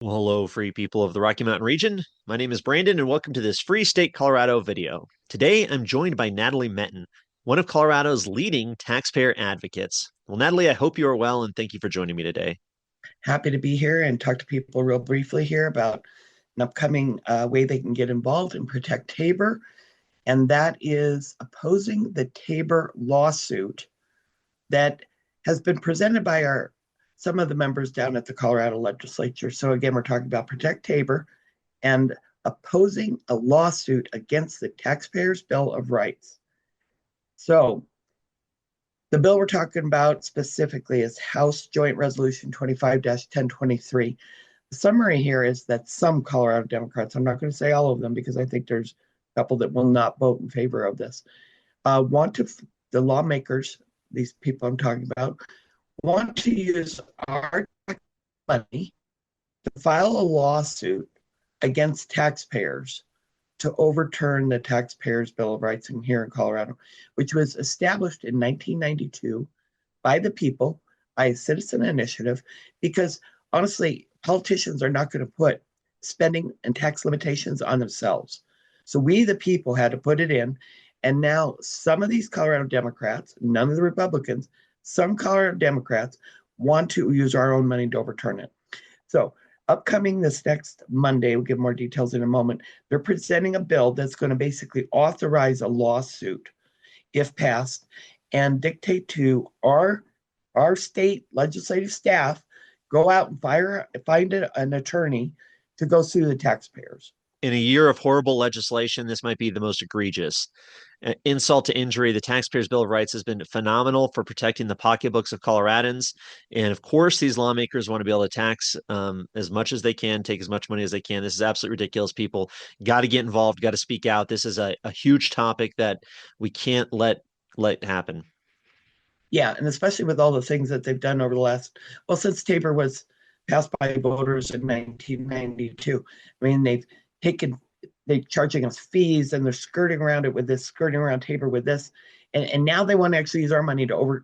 Well, hello, free people of the Rocky Mountain region. My name is Brandon, and welcome to this Free State Colorado video. Today, I'm joined by Natalie Menten, one of Colorado's leading taxpayer advocates. Well, Natalie, I hope you are well, and thank you for joining me today. Happy to be here and talk to people real briefly here about an upcoming way they can get involved and protect TABOR, and that is opposing the TABOR lawsuit that has been presented by some of the members down at the Colorado Legislature. So again, we're talking about protect TABOR and opposing a lawsuit against the Taxpayers' Bill of Rights. So the bill we're talking about specifically is House Joint Resolution 25-1023. The summary here is that some Colorado Democrats, I'm not going to say all of them because I think there's a couple that will not vote in favor of this, the lawmakers, these people I'm talking about, want to use our money to file a lawsuit against taxpayers to overturn the Taxpayers' Bill of Rights here in Colorado, which was established in 1992 by the people, by a citizen initiative, because honestly, politicians are not going to put spending and tax limitations on themselves. So we, the people, had to put it in. And now some of these Colorado Democrats, none of the Republicans, some Colorado Democrats want to use our own money to overturn it. So upcoming this next Monday, we'll give more details in a moment, they're presenting a bill that's going to basically authorize a lawsuit, if passed, and dictate to our state legislative staff, go out and find an attorney to go sue the taxpayers. In a year of horrible legislation, this might be the most egregious. Insult to injury, the Taxpayers' Bill of Rights has been phenomenal for protecting the pocketbooks of Coloradans. And of course, these lawmakers want to be able to tax as much as they can, take as much money as they can. This is absolutely ridiculous. People got to get involved, got to speak out. This is a huge topic that we can't let happen. Yeah, and especially with all the things that they've done over the since TABOR was passed by voters in 1992. I mean, they're charging us fees and they're skirting around it with this, skirting around TABOR with this. And now they want to actually use our money to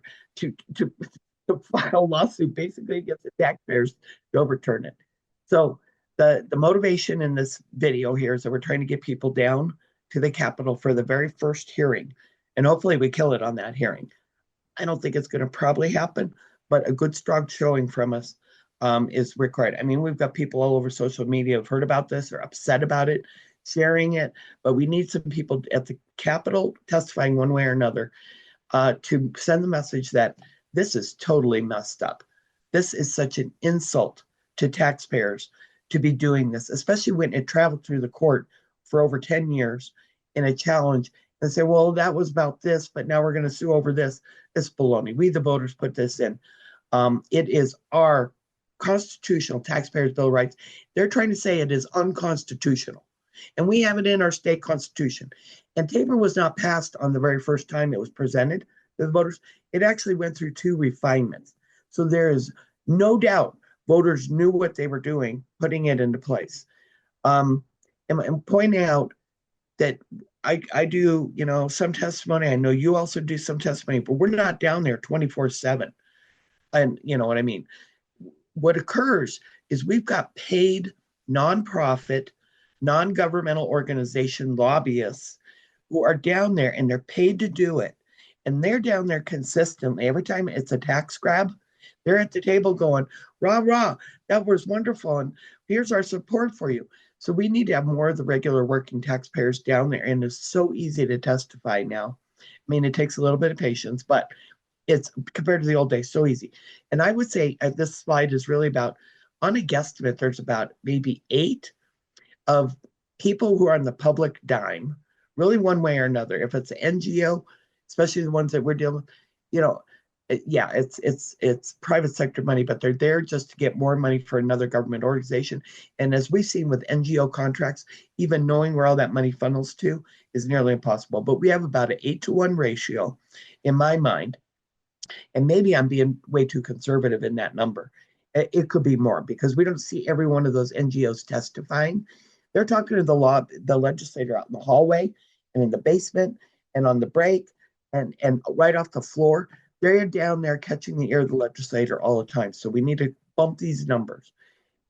file a lawsuit basically against the taxpayers to overturn it. So the motivation in this video here is that we're trying to get people down to the Capitol for the very first hearing. And hopefully we kill it on that hearing. I don't think it's going to probably happen, but a good strong showing from us is required. I mean, we've got people all over social media who've heard about this or upset about it, sharing it, but we need some people at the Capitol testifying one way or another to send the message that this is totally messed up. This is such an insult to taxpayers to be doing this, especially when it traveled through the court for over 10 years in a challenge and say, well, that was about this, but now we're going to sue over this. It's baloney. We, the voters, put this in. It is our constitutional Taxpayers' Bill of Rights. They're trying to say it is unconstitutional. And we have it in our state constitution. And TABOR was not passed on the very first time it was presented to the voters. It actually went through 2 refinements. So there is no doubt voters knew what they were doing, putting it into place. And pointing out that I do, some testimony. I know you also do some testimony, but we're not down there 24/7. And you know what I mean? What occurs is we've got paid nonprofit, non-governmental organization lobbyists who are down there and they're paid to do it. And they're down there consistently. Every time it's a tax grab, they're at the table going, rah, rah, that was wonderful. And here's our support for you. So we need to have more of the regular working taxpayers down there. And it's so easy to testify now. I mean, it takes a little bit of patience, but it's compared to the old days, so easy. And I would say this slide is really about, on a guesstimate, there's about maybe 8 of people who are on the public dime, really one way or another. If it's an NGO, especially the ones that we're dealing with, yeah, it's private sector money, but they're there just to get more money for another government organization. And as we've seen with NGO contracts, even knowing where all that money funnels to is nearly impossible. But we have about an 8-to-1 ratio in my mind. And maybe I'm being way too conservative in that number. It could be more because we don't see every one of those NGOs testifying. They're talking to the legislator out in the hallway and in the basement and on the break and right off the floor. They're down there catching the ear of the legislator all the time. So we need to bump these numbers.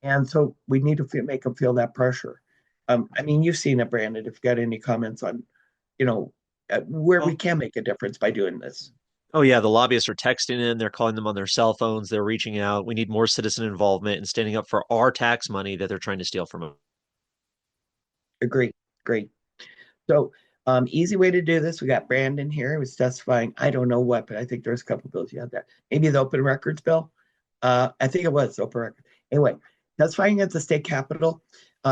And so we need to make them feel that pressure. I mean, you've seen it, Brandon. If you've got any comments on, you know, where we Oh, can make a difference by doing this. oh yeah, the lobbyists are texting in, they're calling them on their cell phones, they're reaching out. We need more citizen involvement and standing up for our tax money that they're trying to steal from us. Agree. Great. So, easy way to do this. We got Brandon here. He was testifying. I don't know what, but I think there's a couple bills you had there. Maybe the open records bill. I think it was open record. Anyway, testifying at the state capitol.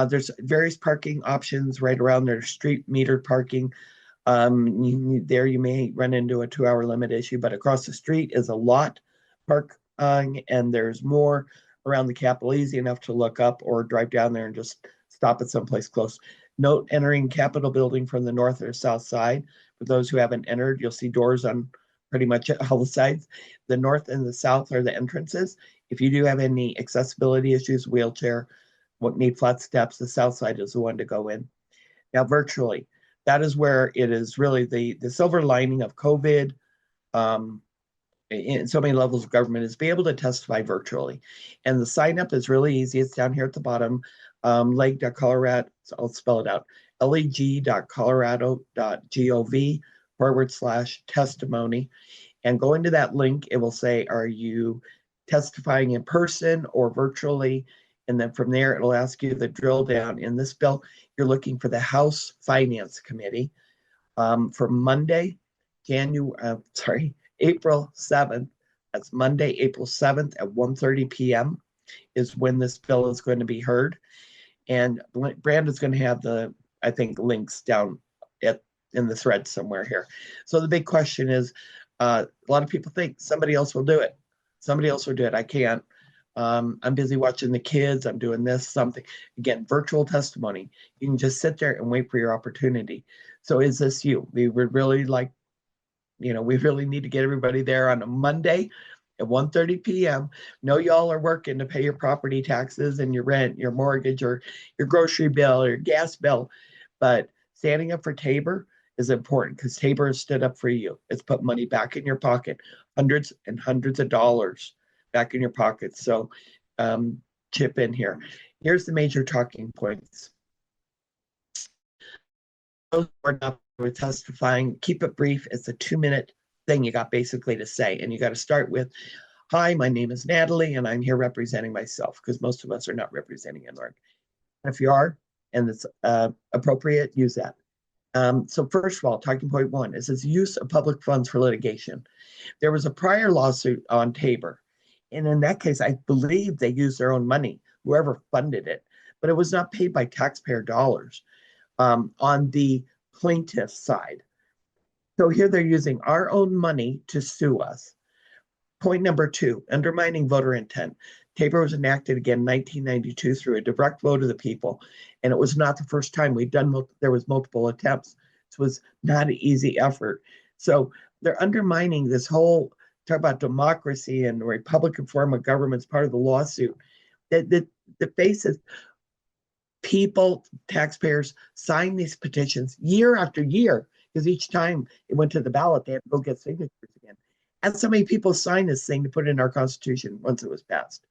There's various parking options right around there. Street metered parking. There you may run into a 2 hour limit issue, but across the street is a lot park, and there's more around the Capitol, easy enough to look up or drive down there and just stop at someplace close. Note entering Capitol building from the north or south side. For those who haven't entered, you'll see doors on pretty much all the sides. The north and the south are the entrances. If you do have any accessibility issues, wheelchair, what need flat steps, the south side is the one to go in. Now, virtually, that is where it is really the silver lining of COVID, in so many levels of government, is be able to testify virtually. And the sign up is really easy. It's down here at the bottom, leg.colorado, I'll spell it out, leg.colorado.gov/testimony. And go into that link, it will say, are you testifying in person or virtually? And then from there, it'll ask you the drill down. In this bill, you're looking for the House Finance Committee, for Monday, April 7th. That's Monday, April 7th at 1:30 p.m. is when this bill is going to be heard. And Brandon's going to have I think, links down in the thread somewhere here. So the big question is, a lot of people think somebody else will do it. Somebody else will do it. I can't. I'm busy watching the kids. I'm doing this, something. Again, virtual testimony. You can just sit there and wait for your opportunity. So is this you? We would really we really need to get everybody there on a Monday at 1:30 p.m. Know y'all are working to pay your property taxes and your rent, your mortgage, or your grocery bill, or your gas bill. But standing up for Tabor is important because Tabor has stood up for you. It's put money back in your pocket, hundreds and hundreds of dollars back in your pocket. So chip in here. Here's the major talking points. Those who are not testifying, keep it brief. It's a 2-minute thing you got basically to say. And you got to start with, hi, my name is Natalie, and I'm here representing myself, because most of us are not representing anyone. If you are, and it's appropriate, use that. So first of all, talking point one is its use of public funds for litigation. There was a prior lawsuit on Tabor. And in that case, I believe they used their own money, whoever funded it, but it was not paid by taxpayer dollars on the plaintiff side. So here they're using our own money to sue us. Point number two, undermining voter intent. Tabor was enacted again in 1992 through a direct vote of the people, and it was not the first time we'd done. There was multiple attempts. It was not an easy effort. So they're undermining this whole talk about democracy and Republican form of government as part of the lawsuit. The basis, people, taxpayers sign these petitions year after year, because each time it went to the ballot, they had to go get signatures again. And so many people signed this thing to put in our Constitution once it was passed.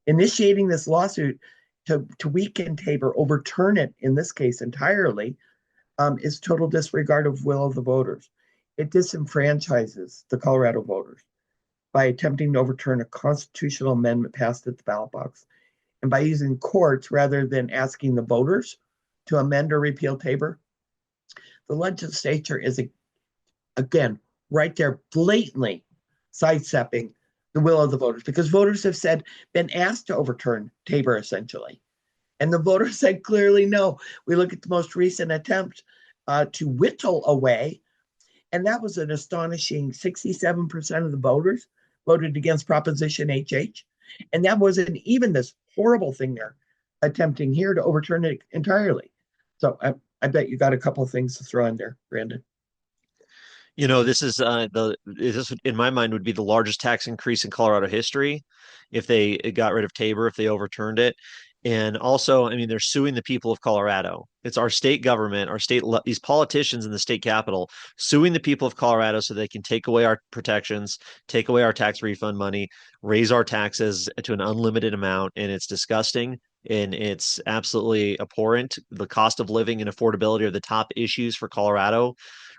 Initiating this lawsuit to weaken Tabor, overturn it in this case entirely, is total disregard of will of the voters. It disenfranchises the Colorado voters by attempting to overturn a constitutional amendment passed at the ballot box, and by using courts rather than asking the voters to amend or repeal Tabor. The legislature is, again, right there blatantly sidestepping the will of the voters, because voters have been asked to overturn Tabor essentially. And the voters said clearly no. We look at the most recent attempt to whittle away, and that was an astonishing 67% of the voters voted against Proposition HH. And that wasn't even this horrible thing they're attempting here to overturn it entirely. So I bet you got a couple of things to throw in there, Brandon. This is this in my mind would be the largest tax increase in Colorado history if they got rid of Tabor, if they overturned it. And also, I mean, they're suing the people of Colorado. It's our state government, these politicians in the state capital suing the people of Colorado so they can take away our protections, take away our tax refund money, raise our taxes to an unlimited amount. And it's disgusting and it's absolutely abhorrent. The cost of living and affordability are the top issues for Colorado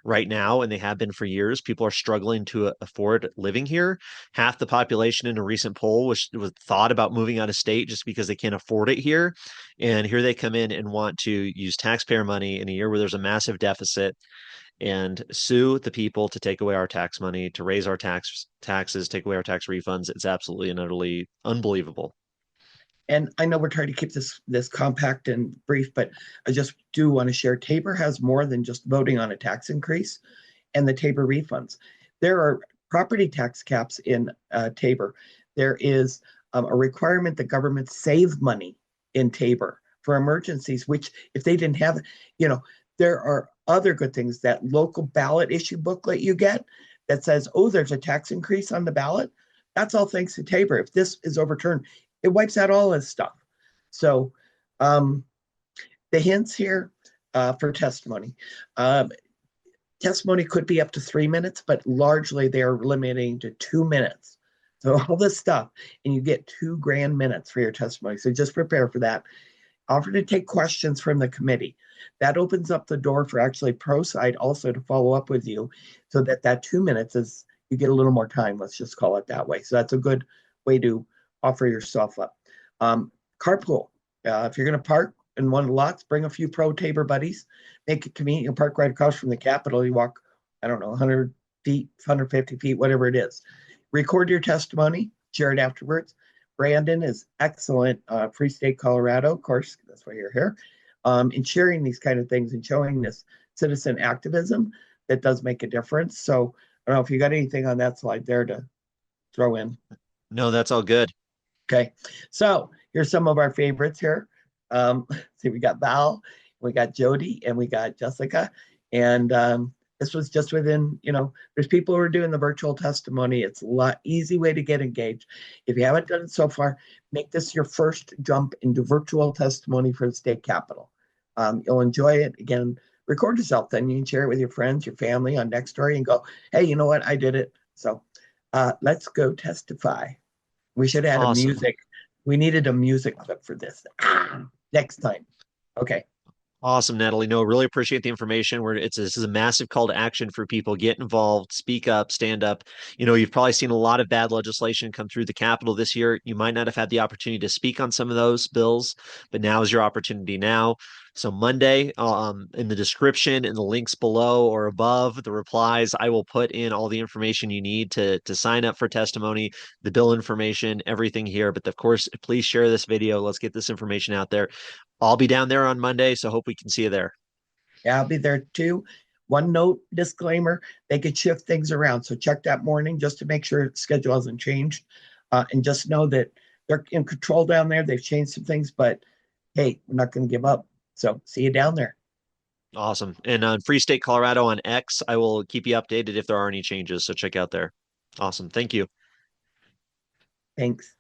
right now, and they have been for years. People are struggling to afford living here. Half the population in a recent poll was thought about moving out of state just because they can't afford it here. And here they come in and want to use taxpayer money in a year where there's a massive deficit and sue the people to take away our tax money, to raise our taxes, take away our tax refunds. It's absolutely and utterly unbelievable. And I know we're trying to keep this compact and brief, but I just do want to share Tabor has more than just voting on a tax increase and the Tabor refunds. There are property tax caps in Tabor. There is a requirement that governments save money in Tabor for emergencies, which if they didn't have, you know, there are other good things. That local ballot issue booklet you get that says, oh, there's a tax increase on the ballot. That's all thanks to Tabor. If this is overturned, it wipes out all this stuff. So um, the hints here for testimony. Testimony could be up to 3 minutes, but largely they're limiting to 2 minutes. So all this stuff, and you get 2 grand minutes for your testimony. So just prepare for that. Offer to take questions from the committee. That opens up the door for actually pro side also to follow up with you, so that 2 minutes is you get a little more time. Let's just call it that way. So that's a good way to offer yourself up. Carpool. If you're going to park in one of the lots, bring a few pro Tabor buddies. Make it convenient. You park right across from the Capitol. You walk, I don't know, 100 feet, 150 feet, whatever it is. Record your testimony. Share it afterwards. Brandon is excellent. Free State Colorado, of course, that's why you're here. In sharing these kind of things and showing this citizen activism that does make a difference. So I don't know if you got anything on that slide there to throw in. No, that's all good. Okay, so here's some of our favorites here. See, we got Val, we got Jody, and we got Jessica. And this was just within, there's people who are doing the virtual testimony. It's a lot easy way to get engaged. If you haven't done it so far, make this your first jump into virtual testimony for the state capitol. You'll enjoy it. Again, record yourself, then you can share it with your friends, your family on Next Story and go, hey, you know what? I did it. So let's go testify. We should add a Awesome. music. We needed a music clip for this. Next time. Okay. Awesome, Natalie. No, really appreciate the information. This is a massive call to action for people. Get involved, speak up, stand up. You've probably seen a lot of bad legislation come through the Capitol this year. You might not have had the opportunity to speak on some of those bills, but now is your opportunity now. So Monday, in the description, in the links below or above the replies, I will put in all the information you need to sign up for testimony, the bill information, everything here. But of course, please share this video. Let's get this information out there. I'll be down there on Monday, so hope we can see you there. Yeah, I'll be there too. One note disclaimer, they could shift things around. So check that morning just to make sure the schedule hasn't changed. And just know that they're in control down there. They've changed some things, but hey, we're not going to give up. So see you down there. Awesome. And on Free State Colorado on X, I will keep you updated if there are any changes. So check out there. Awesome. Thank you. Thanks.